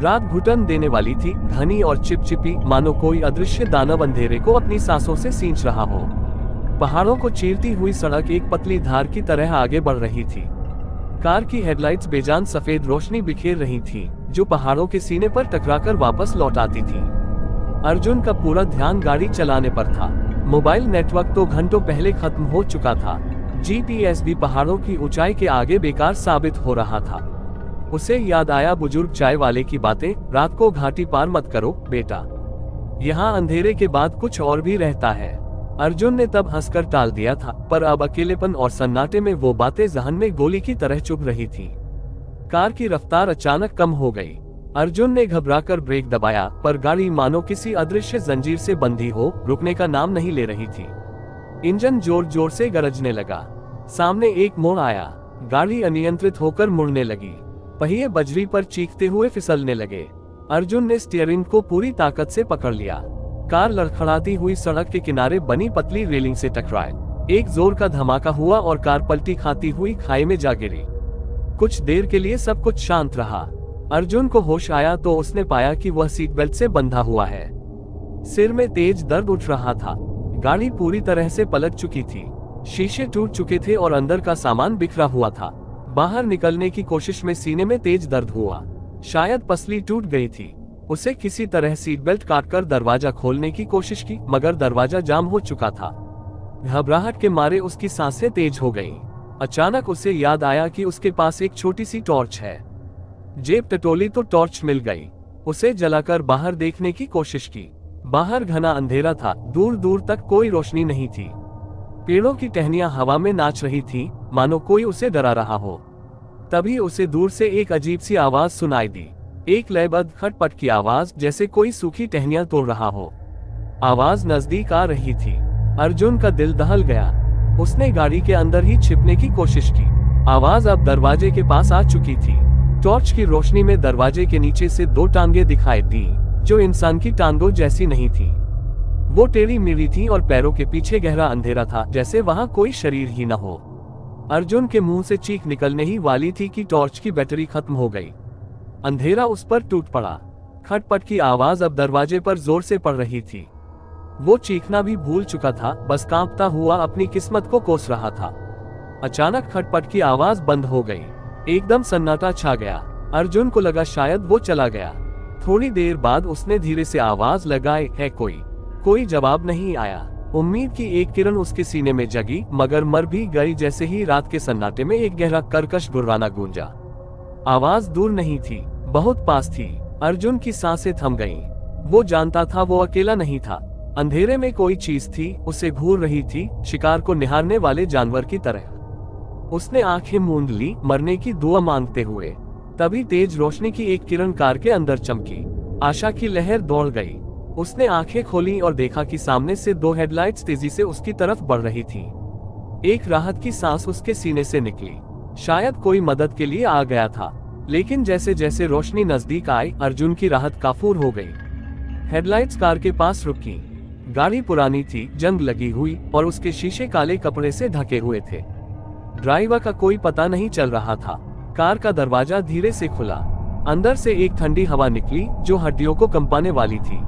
रात घुटन देने वाली थी, घनी और चिपचिपी, मानो कोई अदृश्य दानव अंधेरे को अपनी सांसों से सींच रहा हो। पहाड़ों को चीरती हुई सड़क एक पतली धार की तरह आगे बढ़ रही थी। कार की हेडलाइट्स बेजान सफेद रोशनी बिखेर रही थी, जो पहाड़ों के सीने पर टकराकर वापस लौट आती थी। अर्जुन का पूरा ध्यान गाड़ी चलाने पर था। मोबाइल नेटवर्क तो घंटों पहले खत्म हो चुका था। जीपीएस भी पहाड़ों की ऊंचाई के आगे बेकार साबित हो रहा था। उसे याद आया बुजुर्ग चाय वाले की बातें, रात को घाटी पार मत करो बेटा, यहाँ अंधेरे के बाद कुछ और भी रहता है। अर्जुन ने तब हंसकर टाल दिया था, पर अब अकेलेपन और सन्नाटे में वो बातें जहन में गोली की तरह चुभ रही थी। कार की रफ्तार अचानक कम हो गई। अर्जुन ने घबराकर ब्रेक दबाया, पर गाड़ी मानो किसी अदृश्य जंजीर से बंधी हो, रुकने का नाम नहीं ले रही थी। इंजन जोर जोर से गरजने लगा। सामने एक मोड़ आया, गाड़ी अनियंत्रित होकर मुड़ने लगी। पहिए बजरी पर चीखते हुए फिसलने लगे। अर्जुन ने स्टीयरिंग को पूरी ताकत से पकड़ लिया। कार लड़खड़ाती हुई सड़क के किनारे बनी पतली रेलिंग से टकराई। एक जोर का धमाका हुआ और कार पलटी खाती हुई खाई में जा गिरी। कुछ देर के लिए सब कुछ शांत रहा। अर्जुन को होश आया तो उसने पाया कि वह सीट बेल्ट से बंधा हुआ है। सिर में तेज दर्द उठ रहा था। गाड़ी पूरी तरह से पलट चुकी थी। शीशे टूट चुके थे और अंदर का सामान बिखरा हुआ था। बाहर निकलने की कोशिश में सीने में तेज दर्द हुआ। शायद पसली टूट गई थी। उसे किसी तरह सीट बेल्ट काटकर दरवाजा खोलने की कोशिश की, मगर दरवाजा जाम हो चुका था। घबराहट के मारे उसकी सांसें तेज हो गईं। अचानक उसे याद आया कि उसके पास एक छोटी सी टॉर्च है। जेब टटोली तो टॉर्च मिल गई। उसे जलाकर बाहर देखने की कोशिश की। बाहर घना अंधेरा था, दूर दूर तक कोई रोशनी नहीं थी। पेड़ों की टहनियां हवा में नाच रही थी, मानो कोई उसे डरा रहा हो। तभी उसे दूर से एक अजीब सी आवाज सुनाई दी, एक लयबद्ध खटपट की आवाज, जैसे कोई सूखी टहनियां तोड़ रहा हो। आवाज नजदीक आ रही थी। अर्जुन का दिल दहल गया। उसने गाड़ी के अंदर ही छिपने की कोशिश की। आवाज अब दरवाजे के पास आ चुकी थी। टॉर्च की रोशनी में दरवाजे के नीचे से दो टांगे दिखाई दी, जो इंसान की टांगों जैसी नहीं थी। वो टेढ़ी मेढ़ी थी और पैरों के पीछे गहरा अंधेरा था, जैसे वहां कोई शरीर ही न हो। अर्जुन के मुंह से चीख निकलने ही वाली थी कि टॉर्च की बैटरी खत्म हो गई। अंधेरा उस पर टूट पड़ा। खटपट की आवाज अब दरवाजे पर जोर से पड़ रही थी। वो चीखना भी भूल चुका था, बस कांपता हुआ अपनी किस्मत को कोस रहा था। अचानक खटपट की आवाज बंद हो गई। एकदम सन्नाटा छा गया। अर्जुन को लगा शायद वो चला गया। थोड़ी देर बाद उसने धीरे से आवाज लगाई, है कोई जवाब नहीं आया। उम्मीद की एक किरण उसके सीने में जगी, मगर मर भी गई जैसे ही रात के सन्नाटे में एक गहरा कर्कश गुर्राना गूंजा। आवाज दूर नहीं थी, बहुत पास थी। अर्जुन की सांसें थम गईं। वो जानता था वो अकेला नहीं था। अंधेरे में कोई चीज थी, उसे घूर रही थी, शिकार को निहारने वाले जानवर की तरह। उसने आंखें मूंद ली, मरने की दुआ मांगते हुए। तभी तेज रोशनी की एक किरण कार के अंदर चमकी। आशा की लहर दौड़ गई। उसने आंखें खोली और देखा कि सामने से दो हेडलाइट्स तेजी से उसकी तरफ बढ़ रही थी। एक राहत की सांस उसके सीने से निकली। शायद कोई मदद के लिए आ गया था। लेकिन जैसे जैसे रोशनी नजदीक आई, अर्जुन की राहत काफूर हो गई। हेडलाइट्स कार के पास रुकी। गाड़ी पुरानी थी, जंग लगी हुई, और उसके शीशे काले कपड़े से ढके हुए थे। ड्राइवर का कोई पता नहीं चल रहा था। कार का दरवाजा धीरे से खुला। अंदर से एक ठंडी हवा निकली, जो हड्डियों को कंपाने वाली थी।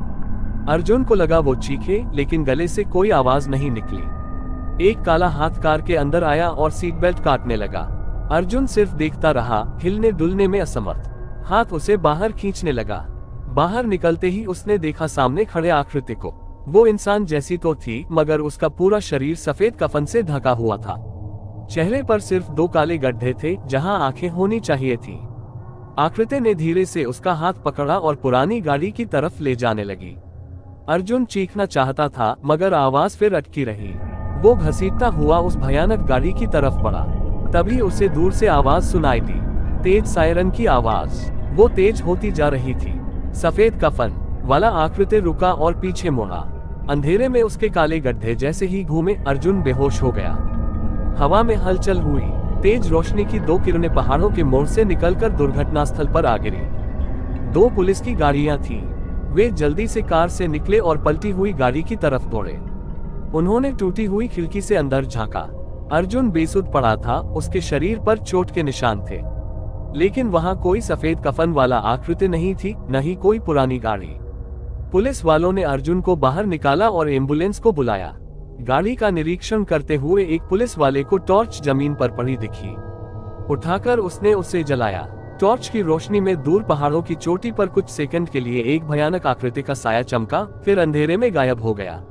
अर्जुन को लगा वो चीखे, लेकिन गले से कोई आवाज नहीं निकली। एक काला हाथ कार के अंदर आया और सीट बेल्ट काटने लगा। अर्जुन सिर्फ देखता रहा, हिलने डुलने में असमर्थ। हाथ उसे बाहर खींचने लगा। बाहर निकलते ही उसने देखा सामने खड़े आकृति को। वो इंसान जैसी तो थी, मगर उसका पूरा शरीर सफेद कफन से ढका हुआ था। चेहरे पर सिर्फ दो काले गड्ढे थे, जहां आंखें होनी चाहिए थी। आकृति ने धीरे से उसका हाथ पकड़ा और पुरानी गाड़ी की तरफ ले जाने लगी। अर्जुन चीखना चाहता था, मगर आवाज फिर अटकी रही। वो घसीटता हुआ उस भयानक गाड़ी की तरफ बढ़ा। तभी उसे दूर से आवाज सुनाई दी, तेज सायरन की आवाज। वो तेज होती जा रही थी। सफेद कफन वाला आकृति रुका और पीछे मुड़ा। अंधेरे में उसके काले गड्ढे जैसे ही घूमे, अर्जुन बेहोश हो गया। हवा में हलचल हुई। तेज रोशनी की दो किरणें पहाड़ों के मोड़ से निकलकर दुर्घटना स्थल पर आ गिरी। दो पुलिस की गाड़ियां थीं। वे जल्दी से कार से निकले और पलटी हुई गाड़ी की तरफ दौड़े। उन्होंने टूटी हुई खिड़की से अंदर झांका। अर्जुन बेसुध पड़ा था, उसके शरीर पर चोट के निशान थे। लेकिन वहां कोई सफेद कफन वाला आकृति नहीं थी, न ही कोई पुरानी गाड़ी। पुलिस वालों ने अर्जुन को बाहर निकाला और एम्बुलेंस को बुलाया। गाड़ी का निरीक्षण करते हुए एक पुलिस वाले को टॉर्च जमीन पर पड़ी दिखी। उठाकर उसने उसे जलाया। टॉर्च की रोशनी में दूर पहाड़ों की चोटी पर कुछ सेकंड के लिए एक भयानक आकृति का साया चमका, फिर अंधेरे में गायब हो गया।